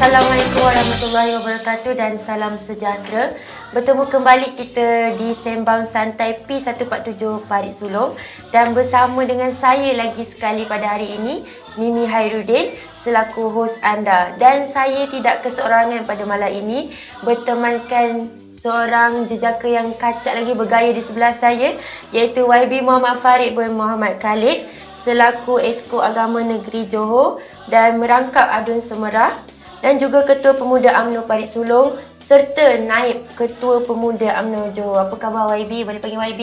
Assalamualaikum warahmatullahi wabarakatuh dan salam sejahtera. Bertemu kembali kita di Sembang Santai P147 Parit Sulong dan bersama dengan saya lagi sekali pada hari ini, Mimi Hairudin selaku hos anda. Dan saya tidak keseorangan pada malam ini, bertemankan seorang jejaka yang kacak lagi bergaya di sebelah saya, iaitu YB Muhammad Farid bin Muhammad Khalid selaku Esko Agama Negeri Johor dan Merangkap Adun Semerah, dan juga Ketua Pemuda UMNO Parit Sulong serta Naib Ketua Pemuda UMNO Johor. Apa khabar YB? Boleh panggil YB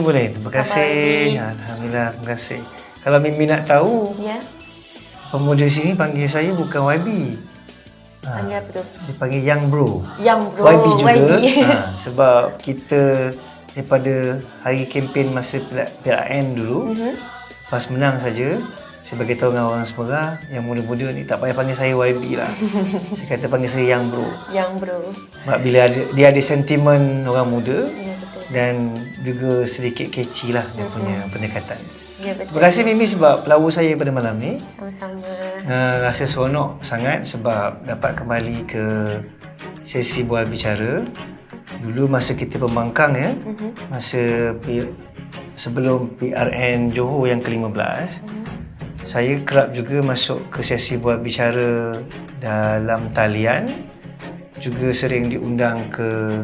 Boleh. Terima kasih. Alhamdulillah, terima kasih. Kalau Mimi nak tahu, ya. Pemuda sini panggil saya bukan YB. Panggil apa tu? Dia panggil Young Bro. Young Bro. YB juga. Sebab kita daripada hari kempen masa PRN dulu, pas menang saja, saya beritahu dengan orang Semerah yang muda-muda ni tak payah panggil saya YB lah. Saya kata panggil saya Young Bro. Young Bro. Sebab bila dia ada sentimen orang muda, Ya, betul. dan juga sedikit catchy lah dia punya pendekatan. Ya, betul. Terima kasih Mimi sebab pelawur saya pada malam ni. Sama-sama. Rasa seronok sangat sebab dapat kembali ke sesi bual bicara. Dulu masa kita pembangkang ya, masa sebelum PRN Johor yang ke-15, saya kerap juga masuk ke sesi bual bicara dalam talian, juga sering diundang ke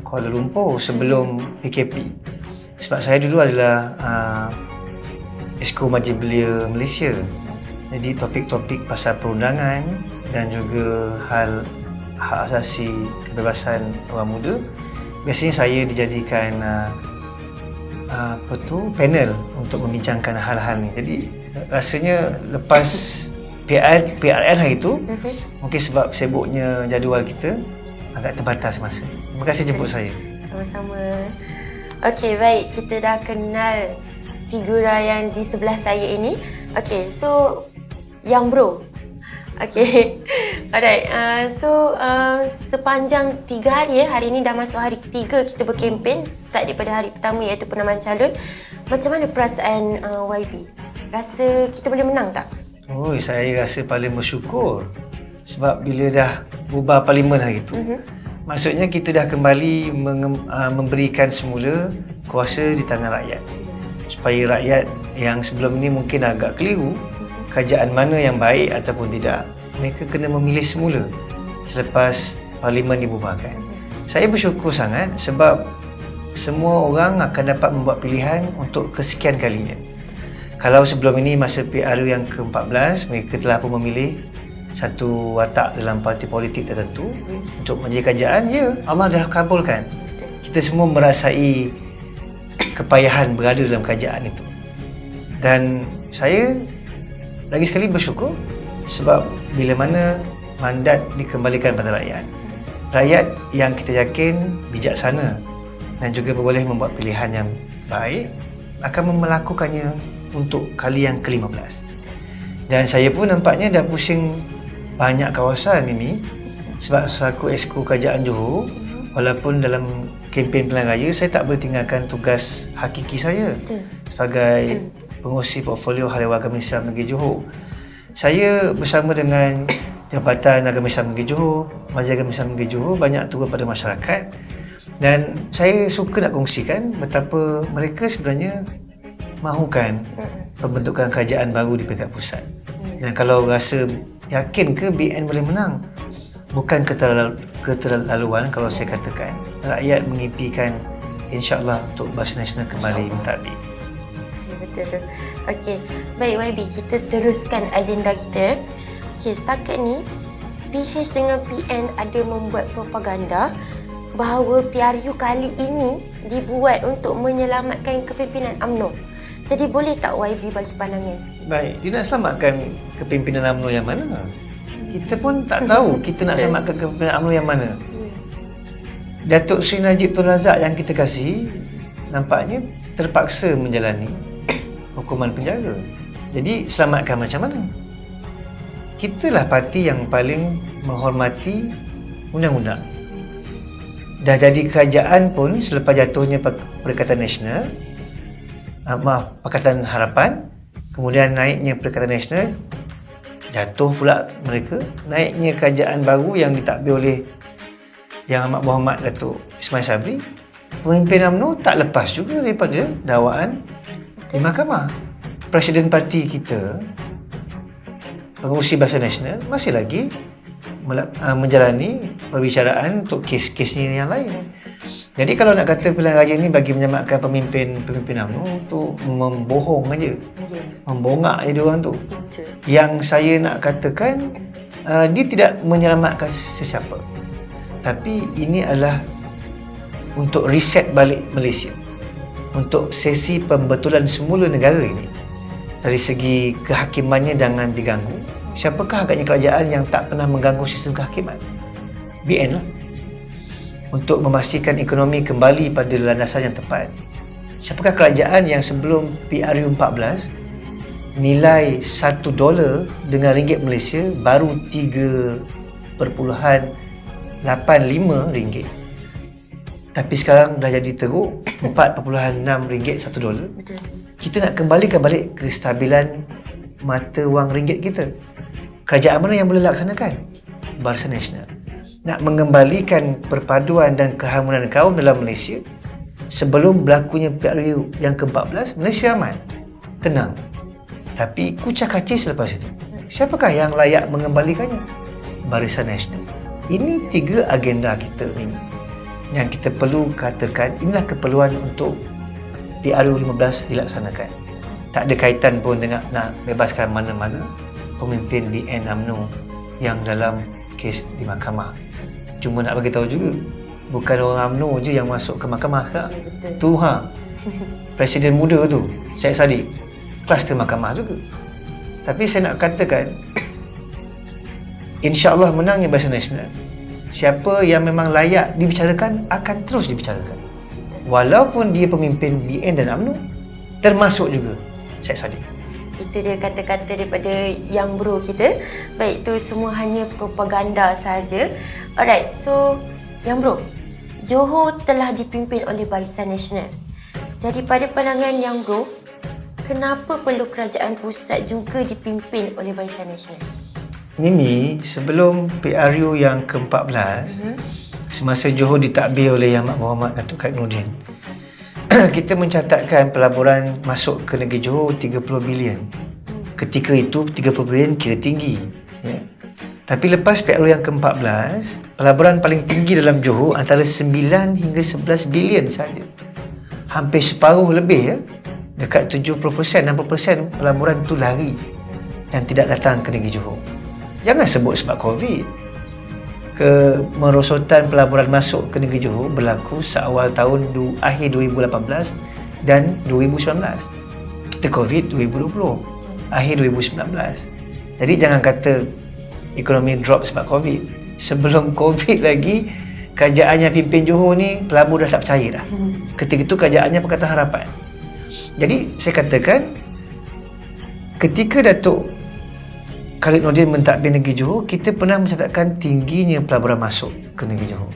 Kuala Lumpur sebelum PKP. Sebab saya dulu adalah Esko Majlis Belia Malaysia. Jadi topik-topik pasal perundangan dan juga hal hak asasi kebebasan orang muda, biasanya saya dijadikan panel untuk membincangkan hal-hal ni. Jadi rasanya lepas PRN hari itu, mungkin sebab sibuknya jadual kita agak terbatas masa. Terima kasih jemput saya. Sama-sama. Okey, baik. Kita dah kenal figura yang di sebelah saya ini. Okey, so Young Bro. Okey. Alright. Sepanjang 3 hari hari ini dah masuk hari ketiga kita berkempen, start daripada hari pertama iaitu penamaan calon. Macam mana perasaan YB? Rasa kita boleh menang tak? Saya rasa paling bersyukur sebab bila dah bubar parlimen hari itu, maksudnya kita dah kembali memberikan semula kuasa di tangan rakyat. Supaya rakyat yang sebelum ini mungkin agak keliru kerajaan mana yang baik ataupun tidak, mereka kena memilih semula selepas parlimen dibubarkan. Saya bersyukur sangat sebab semua orang akan dapat membuat pilihan untuk kesekian kalinya. Kalau sebelum ini masa PRU yang ke-14, mereka telah pun memilih satu watak dalam parti politik tertentu untuk menjadi kerajaan, ya, Allah dah kabulkan. Kita semua merasai kepayahan berada dalam kerajaan itu. Dan saya lagi sekali bersyukur sebab bila mana mandat dikembalikan pada rakyat, rakyat yang kita yakin bijaksana dan juga boleh membuat pilihan yang baik akan melakukannya untuk kali yang ke-15. Dan saya pun nampaknya dah pusing banyak kawasan ini sebab selaku Esko Kerajaan Johor, walaupun dalam kempen pilihan raya saya tak boleh tinggalkan tugas hakiki saya sebagai pengurusi portfolio Hal Ehwal Agama Islam Negeri Johor. Saya bersama dengan Jabatan Agama Islam Negeri Johor, Majlis Agama Islam Negeri Johor banyak turun pada masyarakat, dan saya suka nak kongsikan betapa mereka sebenarnya mahukan pembentukan kerajaan baru di peringkat pusat. Dan kalau rasa yakin ke BN boleh menang, bukan keterlaluan kalau saya katakan rakyat mengimpikan insya-Allah untuk Barisan Nasional kembali mentadbir. Betul. Okey, baik YB, kita teruskan agenda kita. Okey, setakat ni PH dengan PN ada membuat propaganda bahawa PRU kali ini dibuat untuk menyelamatkan kepimpinan UMNO. Jadi boleh tak YB bagi pandangan sikit? Baik, dia nak selamatkan kepimpinan UMNO yang mana? Kita pun tak tahu kita nak selamatkan kepimpinan UMNO yang mana. Datuk Seri Najib Tun Razak yang kita kasih nampaknya terpaksa menjalani hukuman penjara. Jadi selamatkan macam mana? Kitalah parti yang paling menghormati undang-undang. Dah jadi kerajaan pun selepas jatuhnya Perikatan Nasional, Pakatan Harapan, kemudian naiknya Perikatan Nasional, Jatuh pula mereka. Naiknya kerajaan baru yang ditadbir oleh Yang Amat Berhormat Datuk Ismail Sabri. Pemimpin UMNO tak lepas juga daripada dakwaan di mahkamah. Presiden parti kita, Pengerusi Barisan Nasional, masih lagi menjalani perbicaraan untuk kes-kesnya yang lain. Jadi kalau nak kata pilihan raya ni bagi menyelamatkan pemimpin UMNO tu membohong aja. Membongak je diorang tu. Yang saya nak katakan, dia tidak menyelamatkan sesiapa. Tapi ini adalah untuk reset balik Malaysia. Untuk sesi pembetulan semula negara ini. Dari segi kehakimannya jangan diganggu. Siapakah agaknya kerajaan yang tak pernah mengganggu sistem kehakiman? BN lah. Untuk memastikan ekonomi kembali pada landasan yang tepat. Siapakah kerajaan yang sebelum PRU 14 nilai $1 dengan ringgit Malaysia baru 3.85 ringgit. Tapi sekarang dah jadi teruk 4.6 ringgit $1. Betul. Kita nak kembalikan balik kestabilan mata wang ringgit kita. Kerajaan mana yang boleh laksanakan? Barisan Nasional. Nak mengembalikan perpaduan dan keharmonian kaum dalam Malaysia sebelum berlakunya PRU yang ke-14, Malaysia aman, tenang. Tapi kucak-kacir selepas itu. Siapakah yang layak mengembalikannya? Barisan Nasional. Ini 3 agenda kita ni yang kita perlu katakan inilah keperluan untuk PRU 15 dilaksanakan. Tak ada kaitan pun dengan nak bebaskan mana-mana pemimpin BN UMNO yang dalam kes di mahkamah. Cuma nak bagi tahu juga, bukan orang UMNO je yang masuk ke mahkamah sekarang. Tu Presiden muda tu, Syed Saddiq, kluster mahkamah juga. Tapi saya nak katakan, insya-Allah menangnya Barisan Nasional. Siapa yang memang layak dibicarakan akan terus dibicarakan. Walaupun dia pemimpin BN dan UMNO, termasuk juga Syed Saddiq. Itu dia kata-kata daripada Yang Bro kita. Baik, itu semua hanya propaganda saja. Alright, so Yang Bro, Johor telah dipimpin oleh Barisan Nasional. Jadi pada pandangan Yang Bro, kenapa perlu kerajaan pusat juga dipimpin oleh Barisan Nasional? Mimi, sebelum PRU yang ke-14, semasa Johor ditadbir oleh Yang Amat Berhormat Datuk Khairul Nordin, kita mencatatkan pelaburan masuk ke negeri Johor 30 bilion. Ketika itu 30 bilion kira tinggi, ya. Tapi lepas PRU yang ke-14, pelaburan paling tinggi dalam Johor antara 9 hingga 11 bilion saja. Hampir separuh lebih, ya. Dekat 70%, 60% pelaburan tu lari dan tidak datang ke negeri Johor. Jangan sebut sebab COVID. Kemerosotan pelaburan masuk ke negeri Johor berlaku seawal tahun akhir 2018 dan 2019. Kita COVID 2020, akhir 2019. Jadi jangan kata ekonomi drop sebab COVID. Sebelum COVID lagi, kerajaan yang pimpin Johor ni pelabur dah tak percaya dah. Ketika itu kerajaannya Pakatan Harapan. Jadi saya katakan, ketika Datuk Khalid Nordin mentadbir negeri Johor, kita pernah mencatatkan tingginya pelaburan masuk ke negeri Johor.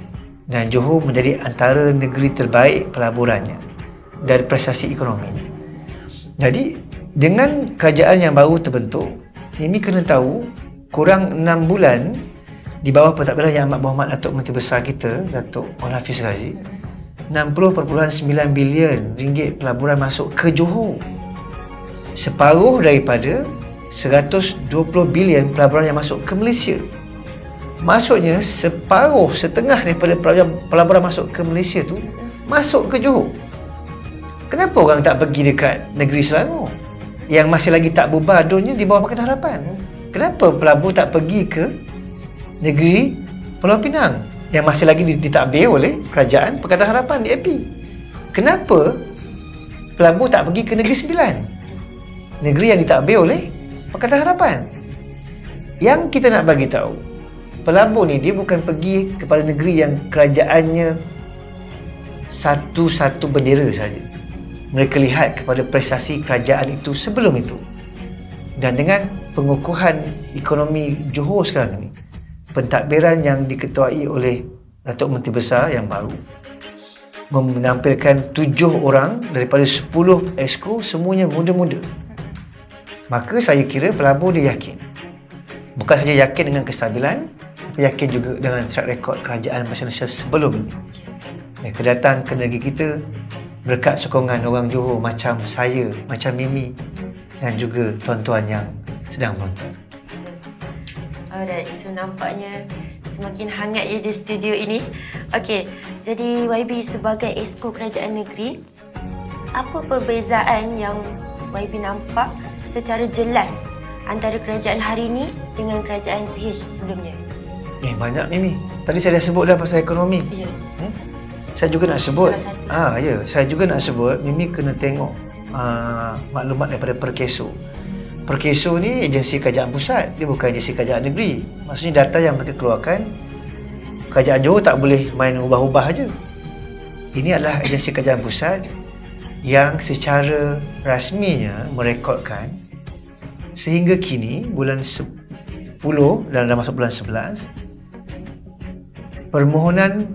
Dan Johor menjadi antara negeri terbaik pelaburannya dan prestasi ekonominya. Jadi, dengan kerajaan yang baru terbentuk, Mimi kena tahu, kurang 6 bulan di bawah pentadbiran Yang Amat Berhormat Datuk Menteri Besar kita, Datuk Wan Hafiz Razi, 60.9 bilion ringgit pelaburan masuk ke Johor. Separuh daripada 120 bilion pelaburan yang masuk ke Malaysia. Maksudnya separuh, setengah daripada pelaburan masuk ke Malaysia tu masuk ke Johor. Kenapa orang tak pergi dekat negeri Selangor yang masih lagi tak bubar dunia di bawah Pakatan Harapan? Kenapa pelabur tak pergi ke negeri Pulau Pinang yang masih lagi ditadbir oleh kerajaan Pakatan Harapan, DAP? Kenapa pelabur tak pergi ke Negeri Sembilan, negeri yang ditadbir oleh Pakatan Harapan? Yang kita nak bagi tahu, pelabur ni dia bukan pergi kepada negeri yang kerajaannya satu bendera saja. Mereka lihat kepada prestasi kerajaan itu sebelum itu. Dan dengan pengukuhan ekonomi Johor sekarang ni, pentadbiran yang diketuai oleh Datuk Menteri Besar yang baru menampilkan 7 orang daripada 10 exco, semuanya muda-muda. Maka saya kira pelabur dia yakin Bukan saja yakin dengan kestabilan, tapi yakin juga dengan track record kerajaan Malaysia sebelum ini. Mereka datang ke negeri kita berkat sokongan orang Johor macam saya, macam Mimi dan juga tuan-tuan yang sedang menonton. Alright, so nampaknya semakin hangat ya di studio ini. Okey, jadi YB sebagai Exco Kerajaan Negeri, apa perbezaan yang YB nampak secara jelas antara kerajaan hari ini dengan kerajaan PH sebelumnya? Banyak Mimi. Tadi saya dah sebut dah pasal ekonomi. Ya. Saya juga nak sebut. Salah satu. Saya juga nak sebut Mimi kena tengok maklumat daripada Perkeso. Perkeso ni agensi kerajaan pusat, dia bukan agensi kerajaan negeri. Maksudnya data yang mereka keluarkan, kerajaan Johor tak boleh main ubah-ubah aja. Ini adalah agensi kerajaan pusat yang secara rasminya merekodkan sehingga kini bulan 10 dan dah masuk bulan 11, permohonan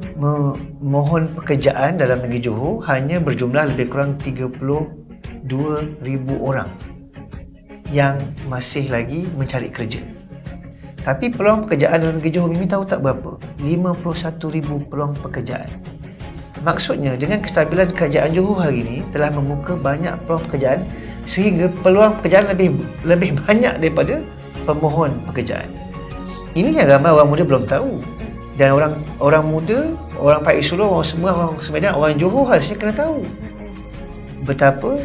memohon pekerjaan dalam negeri Johor hanya berjumlah lebih kurang 32,000 orang yang masih lagi mencari kerja. Tapi peluang pekerjaan dalam negeri Johor, Mimi tahu tak berapa? 51,000 peluang pekerjaan. Maksudnya dengan kestabilan kerajaan Johor hari ini telah membuka banyak peluang pekerjaan sehingga peluang pekerjaan lebih banyak daripada pemohon pekerjaan. Ini yang ramai orang muda belum tahu. Dan orang muda, orang Paik Sulong, orang semua, orang Semedan, orang Johor harusnya kena tahu betapa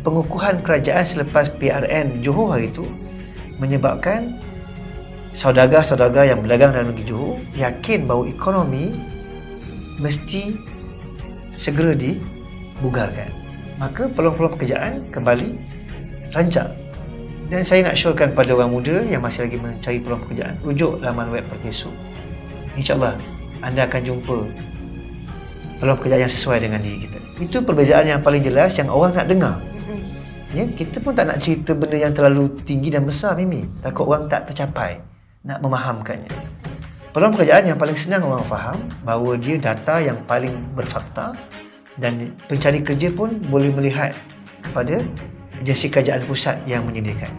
pengukuhan kerajaan selepas PRN Johor hari itu menyebabkan saudagar-saudagar yang berdagang dalam negeri Johor yakin bahawa ekonomi mesti segera dibugarkan. Maka peluang-peluang pekerjaan kembali rancak. Dan saya nak syorkan kepada orang muda yang masih lagi mencari peluang pekerjaan, rujuk laman web Perkeso. InsyaAllah anda akan jumpa peluang pekerjaan yang sesuai dengan diri kita. Itu perbezaan yang paling jelas yang orang nak dengar. Ya, kita pun tak nak cerita benda yang terlalu tinggi dan besar, Mimi. Takut orang tak tercapai nak memahamkannya. Peluang pekerjaan yang paling senang orang faham bahawa dia data yang paling berfakta dan pencari kerja pun boleh melihat kepada agensi kerajaan pusat yang menyediakan.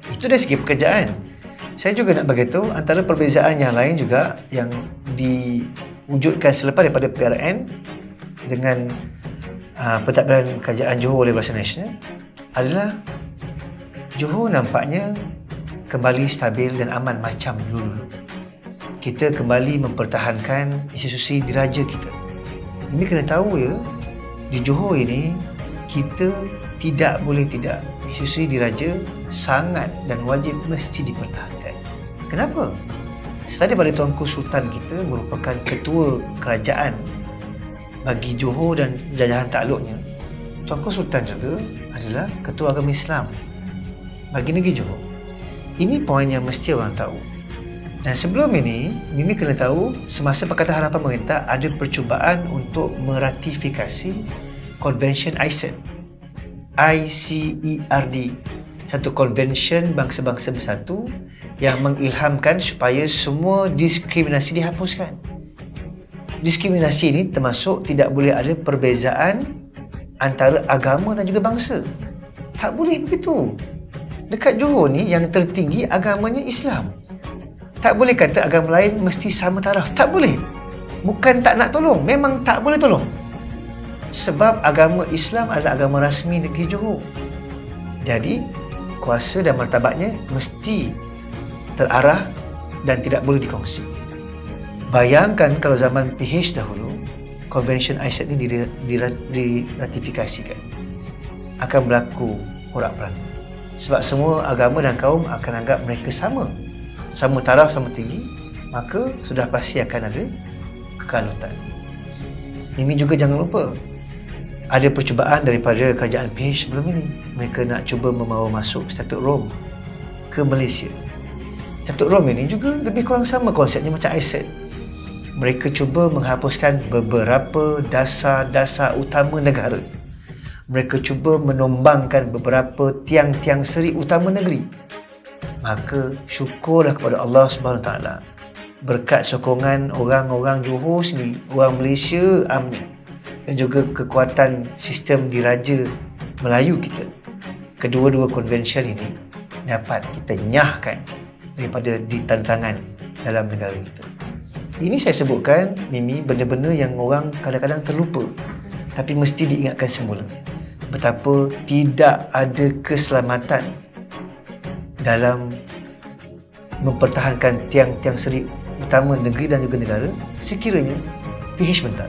Itu dari segi pekerjaan. Saya juga nak bagi tahu antara perbezaan yang lain juga yang diwujudkan selepas daripada PRN dengan pentadbiran kerajaan Johor oleh Barisan Nasional adalah Johor nampaknya kembali stabil dan aman macam dulu. Kita kembali mempertahankan institusi diraja kita. Ini kena tahu ya, di Johor ini kita tidak boleh tidak. Institusi diraja sangat dan wajib mesti dipertahankan. Kenapa? Selain daripada Tuanku Sultan kita merupakan ketua kerajaan bagi Johor dan jajahan takluknya, Tuanku Sultan juga adalah ketua agama Islam bagi negeri Johor. Ini poin yang mesti orang tahu. Dan sebelum ini, Mimi kena tahu semasa Pakatan Harapan Pemerintah ada percubaan untuk meratifikasi Convention ICERD, satu konvensyen bangsa-bangsa bersatu yang mengilhamkan supaya semua diskriminasi dihapuskan. Diskriminasi ini termasuk tidak boleh ada perbezaan antara agama dan juga bangsa. Tak boleh begitu. Dekat Johor ni yang tertinggi agamanya Islam. Tak boleh kata agama lain mesti sama taraf. Tak boleh. Bukan tak nak tolong, memang tak boleh tolong. Sebab agama Islam adalah agama rasmi negeri Johor. Jadi, kuasa dan martabatnya mesti terarah dan tidak boleh dikongsi. Bayangkan kalau zaman PH dahulu, Convention ICERD ini diratifikasikan. Akan berlaku porak-poranda. Sebab semua agama dan kaum akan anggap mereka sama. Sama taraf, sama tinggi, maka sudah pasti akan ada kekalutan. Mimi juga jangan lupa, ada percubaan daripada kerajaan PH sebelum ini. Mereka nak cuba membawa masuk Statut Rom ke Malaysia. Statut Rom ini juga lebih kurang sama konsepnya macam ICERD. Mereka cuba menghapuskan beberapa dasar-dasar utama negara. Mereka cuba menombangkan beberapa tiang-tiang seri utama negeri. Maka syukurlah kepada Allah Subhanahu Taala, berkat sokongan orang-orang Johor sendiri, orang Malaysia UMNO, dan juga kekuatan sistem diraja Melayu kita, kedua-dua konvensyen ini dapat kita nyahkan daripada ditandatangan dalam negara kita. Ini saya sebutkan, Mimi, benda-benda yang orang kadang-kadang terlupa tapi mesti diingatkan semula. Betapa tidak ada keselamatan dalam mempertahankan tiang-tiang seri utama negeri dan juga negara sekiranya PH bentar.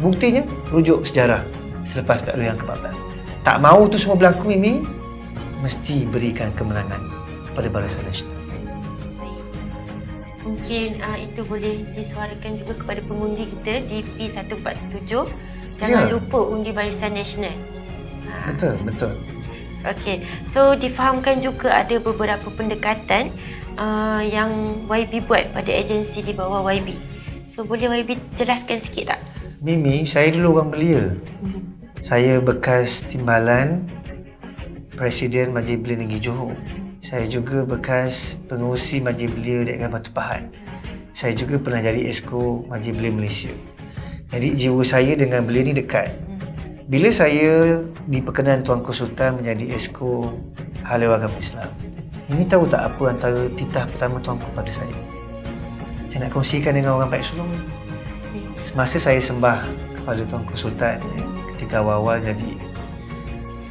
Buktinya, rujuk sejarah selepas Piala yang ke-14. Tak mahu tu semua berlaku, Mimi, mesti berikan kemenangan kepada Barisan Nasional. Mungkin itu boleh disuarakan juga kepada pengundi kita di P147. Jangan lupa undi Barisan Nasional. Betul. Okey, so difahamkan juga ada beberapa pendekatan yang YB buat pada agensi di bawah YB. So boleh YB jelaskan sikit tak? Mimi, saya dulu orang belia. Saya bekas timbalan Presiden Majlis Belia Negeri Johor. Saya juga bekas pengerusi Majlis Belia Daerah Batu Pahat. Saya juga pernah jadi Esko Majlis Belia Malaysia. Jadi jiwa saya dengan belia ni dekat. Bila saya diperkenan Tuanku Sultan menjadi Esko Halal Agama Islam, Mimi tahu tak apa antara titah pertama Tuanku pada saya? Saya nak kongsikan dengan orang Baik Sulong. Semasa saya sembah kepada Tuanku Sultan, ketika awal-awal jadi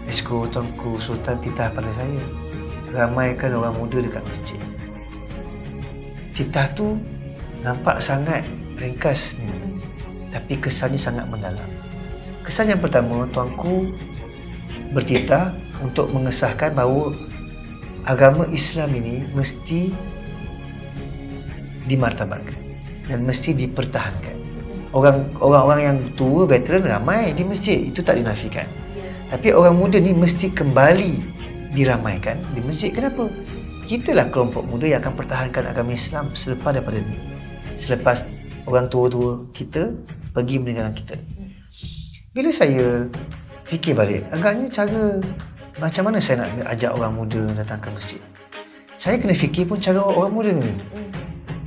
Esko Tuanku Sultan, titah pada saya, ramaikan orang muda dekat masjid. Titah tu nampak sangat ringkas, tapi kesannya sangat mendalam. Kesan yang pertama, Tuanku bertitah untuk mengesahkan bahawa agama Islam ini mesti dimartabatkan dan mesti dipertahankan. Orang-orang yang tua, veteran ramai di masjid, itu tak dinafikan. Tapi orang muda ni mesti kembali diramaikan di masjid. Kenapa? Kitalah kelompok muda yang akan pertahankan agama Islam selepas daripada ni. Selepas orang tua-tua kita pergi meninggalkan kita. Bila saya fikir balik, agaknya cara macam mana saya nak ajak orang muda datang ke masjid. Saya kena fikir pun cara orang muda ni.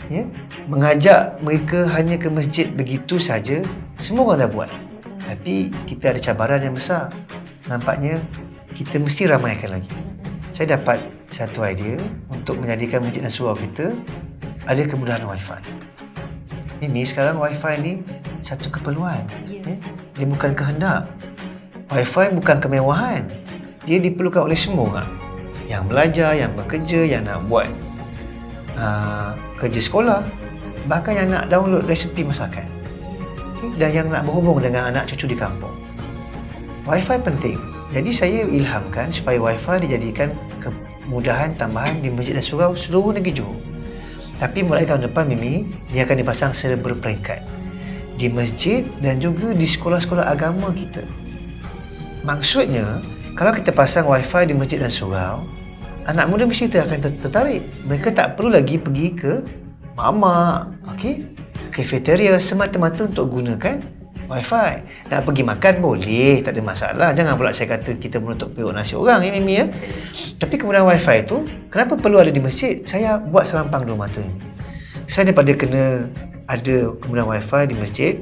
Ya? Mengajak mereka hanya ke masjid begitu saja, semua orang dah buat. Tapi kita ada cabaran yang besar. Nampaknya kita mesti ramaikan lagi. Saya dapat satu idea untuk menjadikan masjid dan surau kita ada kemudahan Wi-Fi. Ini sekarang Wi-Fi ni satu keperluan. Dia bukan kehendak. Wi-Fi bukan kemewahan. Dia diperlukan oleh semua orang. Yang belajar, yang bekerja, yang nak buat kerja sekolah, bahkan yang nak download resepi masakan, dan yang nak berhubung dengan anak cucu di kampung. Wi-Fi penting. Jadi saya ilhamkan supaya Wi-Fi dijadikan kemudahan tambahan di masjid dan surau seluruh negeri Johor. Tapi mulai tahun depan, Mimi, dia akan dipasang secara berperingkat di masjid dan juga di sekolah-sekolah agama kita. Maksudnya, kalau kita pasang Wi-Fi di masjid dan surau, anak muda mesti akan tertarik. Mereka tak perlu lagi pergi ke mamak, ke cafeteria semata-mata untuk gunakan Wi-Fi. Nak pergi makan boleh, tak ada masalah. Jangan pula saya kata kita menutup perut nasi orang, Mimi, ya. Tapi kemudian Wi-Fi tu, kenapa perlu ada di masjid? Saya buat serampang dua mata ini. Saya daripada kena ada kemudahan Wi-Fi di masjid,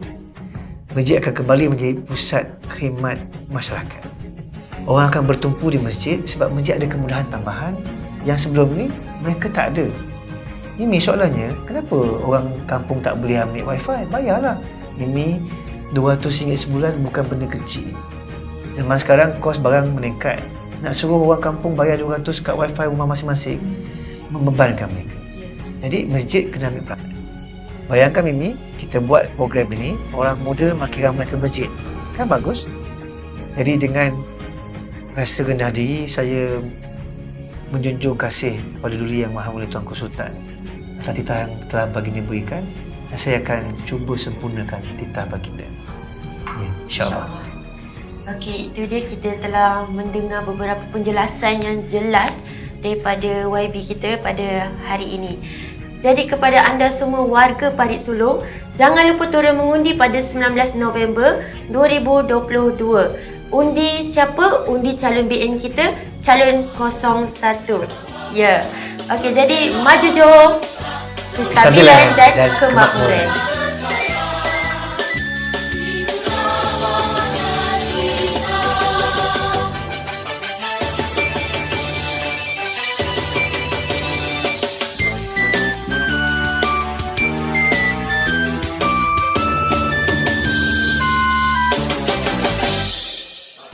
masjid akan kembali menjadi pusat khidmat masyarakat. Orang akan bertumpu di masjid sebab masjid ada kemudahan tambahan yang sebelum ni mereka tak ada. Mimi, soalannya, kenapa orang kampung tak boleh ambil Wi-Fi? Bayarlah. Mimi, RM200 sebulan bukan benda kecil. Zaman sekarang kos barang meningkat. Nak suruh orang kampung bayar RM200 kat Wi-Fi rumah masing-masing, membebankan mereka. Jadi masjid kena ambil peranan. Bayangkan, Mimi, kita buat program ini, orang muda makin ramai ke masjid. Kan bagus? Jadi dengan rasa rendah diri, saya menjunjung kasih kepada Duli Yang Maha Mulia Tuanku Sultan atas titah yang telah baginda berikan, dan saya akan cuba sempurnakan titah baginda. Ya, insyaAllah. Okey, itu dia, kita telah mendengar beberapa penjelasan yang jelas daripada YB kita pada hari ini. Jadi kepada anda semua warga Parit Sulong, jangan lupa turun mengundi pada 19 November 2022. Undi siapa? Undi calon BN kita, calon 01. Ya. Okey, jadi maju Johor, kestabilan dan kemakmuran.